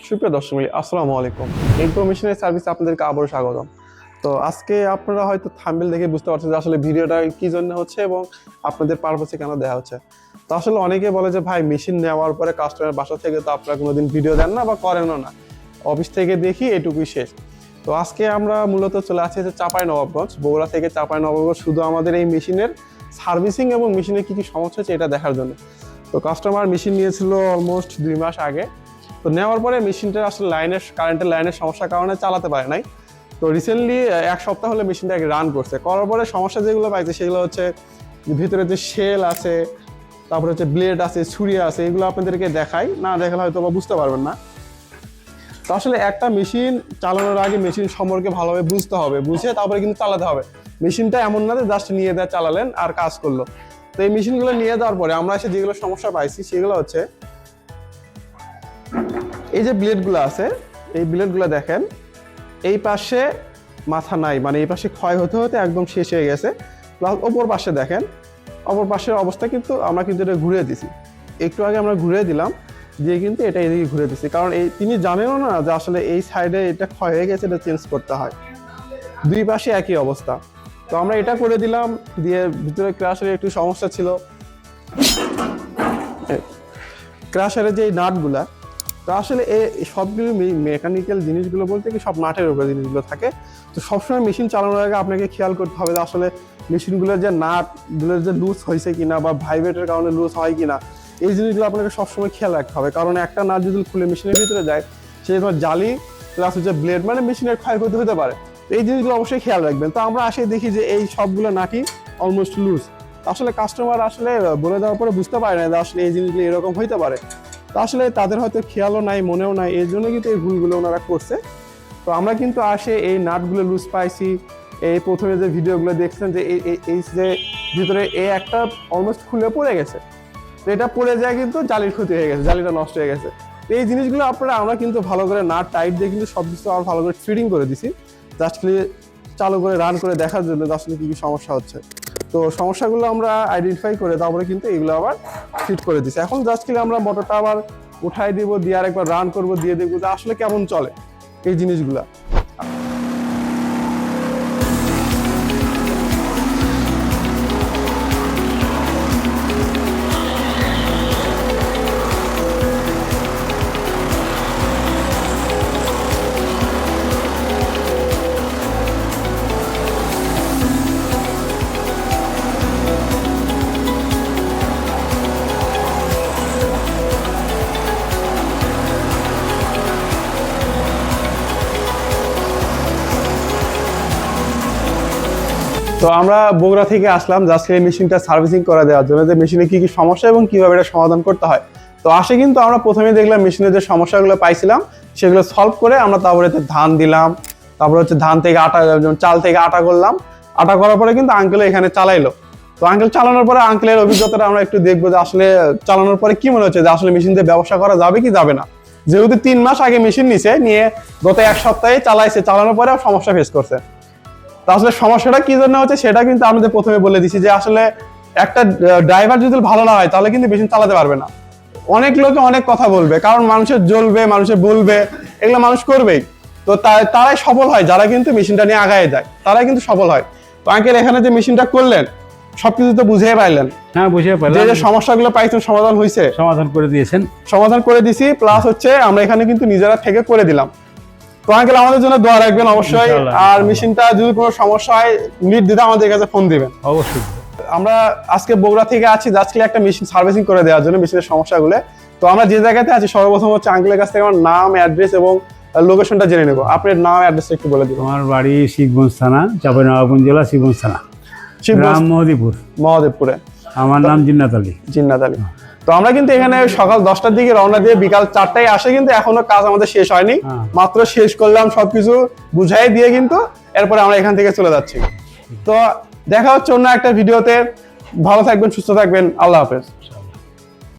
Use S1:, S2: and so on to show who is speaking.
S1: সুপ্রিয় দর্শক আসসালামু আলাইকুম। ইনফো মেশিনারি সার্ভিসে আপনাদেরকে আবারও স্বাগতম। তো আজকে আপনারা হয়তো থাম্বনেল দেখে বুঝতে পারছেন যে আসলে ভিডিওটা কি জন্য হচ্ছে এবং আপনাদের পারপাসে কেন দেওয়া হচ্ছে। তো আসলে অনেকে বলে যে ভাই মেশিন নেওয়ার পরে কাস্টমার বাসা থেকে তো আপনারা কোনোদিন ভিডিও দেন না বা করেনও না, অফিস থেকে দেখি এটুকুই শেষ। তো আজকে আমরা মূলত চলে আসছি যে চাঁপাইনবাবগঞ্জ, বগুড়া থেকে চাঁপাইনবাবগঞ্জ, শুধু আমাদের এই মেশিনের সার্ভিসিং এবং মেশিনের কী কী সমস্যা হচ্ছে এটা দেখার জন্য। তো কাস্টমার মেশিন নিয়েছিল অলমোস্ট 2 মাস আগে। তো নেওয়ার পরে মেশিনটা আসলে কারেন্টের লাইনের সমস্যার কারণে চালাতে পারে নাই। তো রিসেন্টলি 1 সপ্তাহ হলে মেশিনটাকে রান করছে। করার পরে সমস্যা যেগুলো পাইছে সেগুলো হচ্ছে ভিতরে যে শেল আছে, তারপরে হচ্ছে ব্লেড আছে, ছুরি আছে, এগুলো আপনাদেরকে দেখাই, না দেখালে হয়তো বা বুঝতে পারবেন না। তো আসলে একটা মেশিন চালানোর আগে মেশিন সম্পর্কে ভালোভাবে বুঝতে হবে, বুঝে তারপরে কিন্তু চালাতে হবে। মেশিনটা এমন না যে জাস্ট নিয়ে দেওয়া চালালেন আর কাজ করলো। তো এই মেশিনগুলো নিয়ে যাওয়ার পরে আমরা এসে যেগুলো সমস্যা পাইছি সেগুলো হচ্ছে এই যে ব্লেডগুলো আছে, এই ব্লেডগুলো দেখেন এই পাশে মাথা নাই, মানে এই পাশে ক্ষয় হতে হতে একদম শেষ হয়ে গেছে। প্লাস অপর পাশে দেখেন, অপর পাশের অবস্থা কিন্তু আমরা কিন্তু এটা ঘুরিয়ে দিছি, একটু আগে আমরা ঘুরিয়ে দিলাম দিয়ে কিন্তু এটা এদিকে ঘুরে দিছি, কারণ এই তিনি জানেনও না যে আসলে এই সাইডে এটা ক্ষয় হয়ে গেছে, এটা চেঞ্জ করতে হয়। দুই পাশে একই অবস্থা। তো আমরা এটা করে দিলাম, দিয়ে ভিতরে ক্রাশের একটু সমস্যা ছিল, ক্রাশারের যে নাটগুলা। তো আসলে এই সবগুলো মেকানিক্যাল জিনিসগুলো বলতে কি সব নাটের উপরে জিনিসগুলো থাকে। তো সবসময় মেশিন চালানোর আগে আপনাকে খেয়াল করতে হবে যে আসলে মেশিনগুলোর যে নাটগুলোর যে লুজ হয়েছে কিনা বা ভাইব্রেটের কারণে লুজ হয় কিনা, এই জিনিসগুলো আপনাকে সবসময় খেয়াল রাখতে হবে। কারণ একটা নাট যদি খুলে মেশিনের ভিতরে যায়, সেই তোমার জালি প্লাস হচ্ছে ব্লেড, মানে মেশিনের ক্ষয়ক্ষতি হতে পারে। তো এই জিনিসগুলো অবশ্যই খেয়াল রাখবেন। তো আমরা আসে দেখি যে এই সবগুলো নাটই অলমোস্ট লুজ। আসলে কাস্টমার আসলে বলে দেওয়ার পরে বুঝতে পারে না যে আসলে এই জিনিসগুলো এরকম হইতে পারে। তো আসলে তাদের হয়তো খেয়ালও নাই, মনেও নাই, এর জন্য কিন্তু এই ভুলগুলো ওনারা করছে। তো আমরা কিন্তু আসে এই নাটগুলো লুজ পাইছি। এই প্রথমে যে ভিডিওগুলো দেখছেন যে এই যে ভিতরে এই একটা অলমোস্ট খুলে পড়ে গেছে, তো এটা পড়ে যায় কিন্তু জালির ক্ষতি হয়ে গেছে, জালিটা নষ্ট হয়ে গেছে। তো এই জিনিসগুলো আমরা কিন্তু ভালো করে নাট টাইট দিয়ে কিন্তু সব কিছু আর ভালো করে ফিটিং করে দিছি, জাস্ট চালু করে রান করে দেখার জন্য আসলে কি কি সমস্যা হচ্ছে। তো সমস্যাগুলো আমরা আইডেন্টিফাই করে তারপরে কিন্তু এগুলো আবার ফিট করে দিছি। এখন জাস্ট আমরা মোটরটা আবার উঠাই দিব, দিয়ে আরেকবার রান করব, দিয়ে দেখবো যে আসলে কেমন চলে এই জিনিসগুলা। তো আমরা বগুড়া থেকে আসলাম জাস্ট এই মেশিনটা সার্ভিসিং করে দেওয়ার জন্য, যে মেশিনে কি কি সমস্যা এবং কিভাবে এটা সমাধান করতে হয়। তো আসে কিন্তু আমরা প্রথমে দেখলাম মেশিনের যে সমস্যাগুলো পাইছিলাম সেগুলো সলভ করে আমরা তারপরে ধান দিলাম, তারপরে হচ্ছে ধান থেকে আটা, চাল থেকে আটা করলাম। আটা করার পরে কিন্তু আঙ্কেল এখানে চালাইলো। তো আঙ্কেল চালানোর পরে আঙ্কেলের অভিজ্ঞতাটা আমরা একটু দেখবো যে আসলে চালানোর পরে কি মনে হচ্ছে, যে আসলে মেশিন দিয়ে ব্যবসা করা যাবে কি যাবে না। যেহেতু 3 মাস আগে মেশিন নিয়ে গত 1 সপ্তাহে চালাইছে, চালানোর পরে সমস্যা ফেস করছে। আসলে সমস্যাটা কি জন্য হচ্ছে সেটা কিন্তু আমাদের প্রথমে বলে দিছি, যে আসলে একটা ড্রাইভার যদি ভালো না হয় তাহলে কিন্তু মেশিন চালাতে পারবে না। অনেক লোকে অনেক কথা বলবে, কারণ মানুষের জ্বলবে, মানুষের বলবে, এগুলো মানুষ করবেই। তো তারাই সফল হয়, যারা কিন্তু মেশিনটা নিয়ে আগায় যায় তারাই কিন্তু সফল হয়। তো আঙ্কেল এখানে যে মেশিনটা করলেন সবকিছু তো বুঝিয়ে পাইলেন?
S2: হ্যাঁ, বুঝিয়ে পাইলাম।
S1: যে সমস্যাগুলো পাইছেন সমাধান হয়েছে?
S2: সমাধান করে দিয়েছেন।
S1: সমাধান করে দিছি, প্লাস হচ্ছে আমরা এখানে কিন্তু নিজেরা থেকে করে দিলাম। তো আঙ্কেল আমাদের জন্য দোয়া রাখবেন অবশ্যই। আর মেশিনটা যদি কোনো সমস্যা হয় নির্দ্বিধা আমাদের কাছে ফোন দিবেন
S2: অবশ্যই।
S1: আমরা আজকে বগুড়া থেকে আছি জাস্ট একটা মেশিন সার্ভিসিং করে দেওয়ার জন্য, মেশিনের সমস্যাগুলো। তো আমরা যে জায়গাতে আছি সর্বপ্রথম হচ্ছে আঙ্কেলের কাছ থেকে আমার নাম, অ্যাড্রেস এবং লোকেশনটা জেনে নেব। আপনার নাম, অ্যাড্রেসটা একটু বলে দিবেন।
S2: আমার বাড়ি শিবগঞ্জ থানা, চাঁপাইনবাবগঞ্জ জেলা, শিবগঞ্জ থানা, গ্রাম মহদেবপুরে। আমার নাম জিন্নাত আলী। তো আমরা কিন্তু এখানে সকাল 10টার দিকে রওনা দিয়ে বিকাল 4টায় আসে, কিন্তু এখনো কাজ আমাদের শেষ হয়নি, মাত্র শেষ করলাম সবকিছু বুঝাই দিয়ে, কিন্তু এরপরে আমরা এখান থেকে চলে যাচ্ছি। তো দেখা হচ্ছে অন্য একটা ভিডিওতে। ভালো থাকবেন, সুস্থ থাকবেন, আল্লাহ হাফেজ।